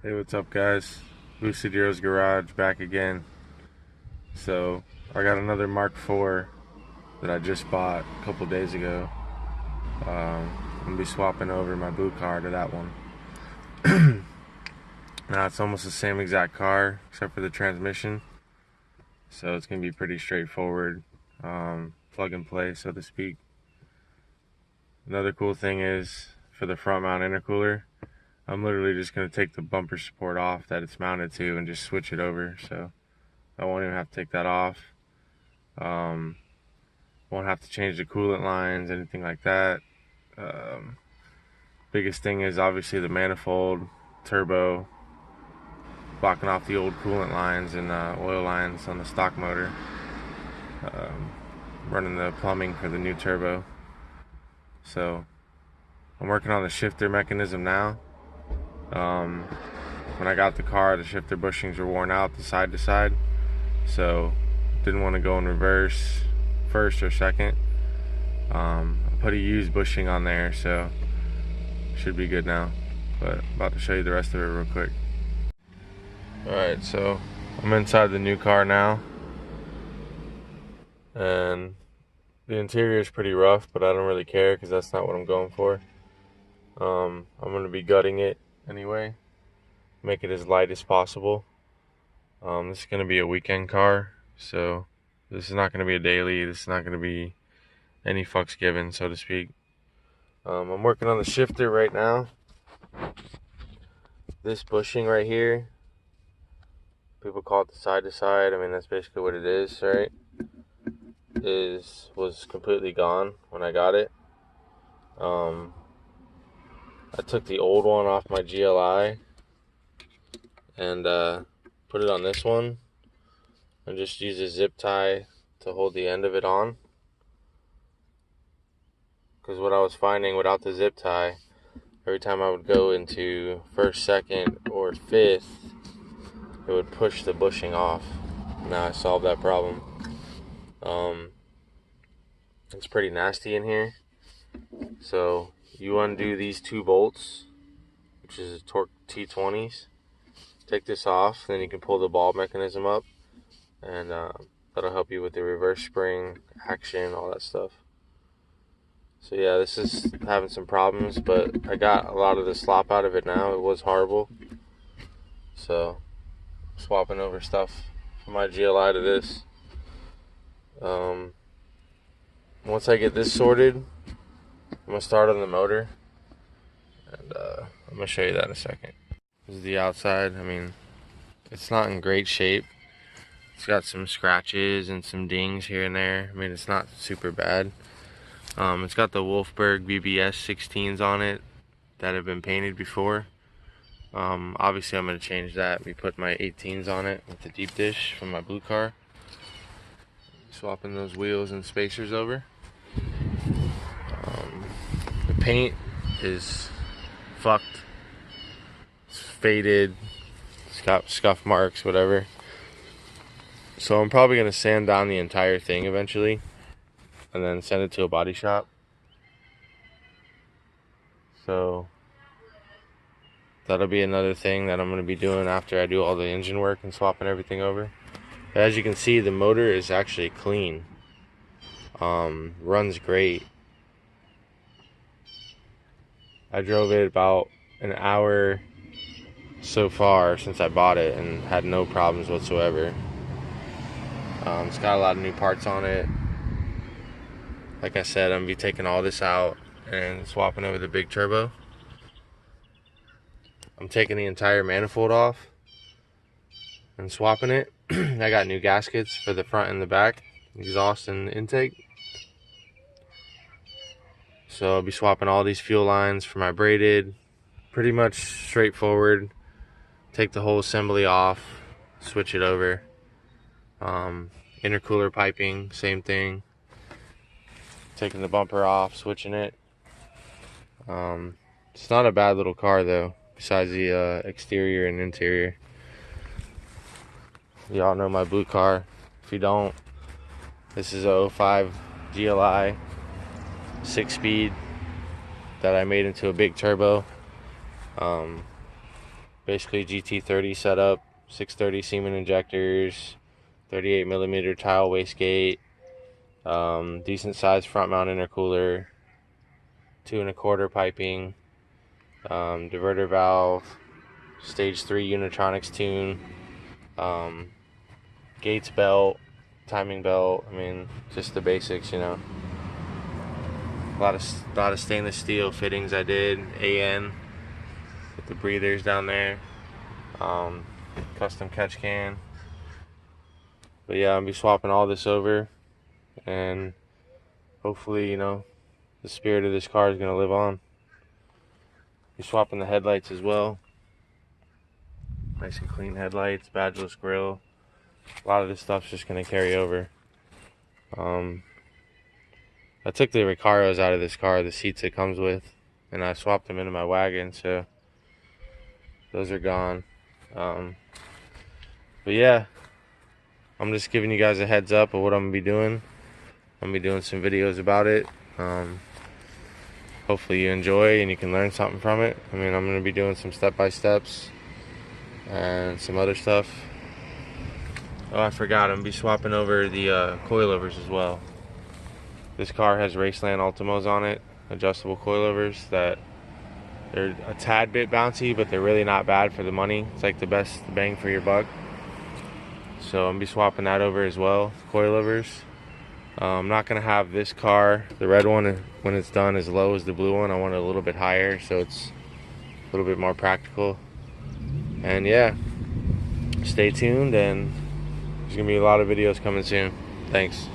Hey, what's up, guys? Boosted Heroes Garage back again. So, I got another Mark IV that I just bought a couple days ago. I'm gonna be swapping over my blue car to that one. Now, it's almost the same exact car except for the transmission. So, it's gonna be pretty straightforward, plug and play, so to speak. Another cool thing is for the front mount intercooler, I'm literally just going to take the bumper support off that it's mounted to and just switch it over, so I won't even have to take that off. Won't have to change the coolant lines, anything like that. Biggest thing is obviously the manifold, turbo, blocking off the old coolant lines and oil lines on the stock motor. Running the plumbing for the new turbo. So I'm working on the shifter mechanism now. When I got the car, the shifter bushings were worn out the side to side, so didn't want to go in reverse first or second. I put a used bushing on there, so should be good now, but about to show you the rest of it real quick. Alright, so I'm inside the new car now, and the interior is pretty rough, but I don't really care because that's not what I'm going for. I'm going to be gutting it anyway, make it as light as possible. This is going to be a weekend car, so this is not going to be a daily. This is not going to be any fucks given, so to speak. I'm working on the shifter right now. This bushing right here, people call it the side to side. I mean, that's basically what it is, right? Was completely gone when I got it. I took the old one off my GLI and put it on this one and just use a zip tie to hold the end of it on. Because what I was finding without the zip tie, every time I would go into first, second, or fifth, it would push the bushing off. Now I solved that problem. It's pretty nasty in here. So you undo these two bolts, which is a Torque T20s. Take this off, then you can pull the ball mechanism up, and that'll help you with the reverse spring action, all that stuff. So yeah, this is having some problems, but I got a lot of the slop out of it now. It was horrible. So swapping over stuff from my GLI to this. Once I get this sorted, I'm gonna start on the motor, and I'm gonna show you that in a second. This is the outside. I mean, it's not in great shape. It's got some scratches and some dings here and there. I mean, it's not super bad. It's got the Wolfberg BBS 16s on it that have been painted before. Obviously I'm going to change that. We put my 18s on it with the deep dish from my blue car. Swapping those wheels and spacers over. The paint is fucked. It's faded. It's got scuff marks, whatever. So I'm probably going to sand down the entire thing eventually and then send it to a body shop. So that'll be another thing that I'm going to be doing after I do all the engine work and swapping everything over. As you can see, the motor is actually clean. Runs great. I drove it about an hour so far since I bought it and had no problems whatsoever. It's got a lot of new parts on it. Like I said, I'm going to be taking all this out and swapping over the big turbo. I'm taking the entire manifold off and swapping it. I got new gaskets for the front and the back, exhaust and intake. So I'll be swapping all these fuel lines for my braided. Pretty much straightforward. Take the whole assembly off, switch it over. Intercooler piping, same thing. Taking the bumper off, switching it. It's not a bad little car though, besides the exterior and interior. Y'all know my blue car. If you don't, this is a 05 GLI 6-speed that I made into a big turbo. Basically GT30 setup, 630 Siemens injectors, 38mm tile wastegate, decent sized front mount intercooler, 2 1/4 piping, diverter valve, stage 3 Unitronics tune, Gates belt, timing belt. I mean, just the basics, you know. A lot of stainless steel fittings I did. AN with the breathers down there. Custom catch can. But yeah, I'll be swapping all this over, and hopefully, you know, the spirit of this car is gonna live on. Be swapping the headlights as well. Nice and clean headlights, badgeless grille. A lot of this stuff's just gonna carry over. I took the Recaros out of this car, the seats it comes with, and I swapped them into my wagon, so those are gone. But yeah, I'm just giving you guys a heads up of what I'm gonna be doing. I'm gonna be doing some videos about it. Hopefully you enjoy and you can learn something from it. I mean, I'm gonna be doing some step-by-steps and some other stuff. Oh, I forgot, I'm gonna be swapping over the coilovers as well. This car has Raceland Ultimos on it, adjustable coilovers that they're a tad bit bouncy, but they're really not bad for the money. It's like the best bang for your buck. So I'm gonna be swapping that over as well, coilovers. I'm not gonna have this car, the red one, when it's done, as low as the blue one. I want it a little bit higher, so it's a little bit more practical. And yeah, stay tuned, and there's gonna be a lot of videos coming soon. Thanks.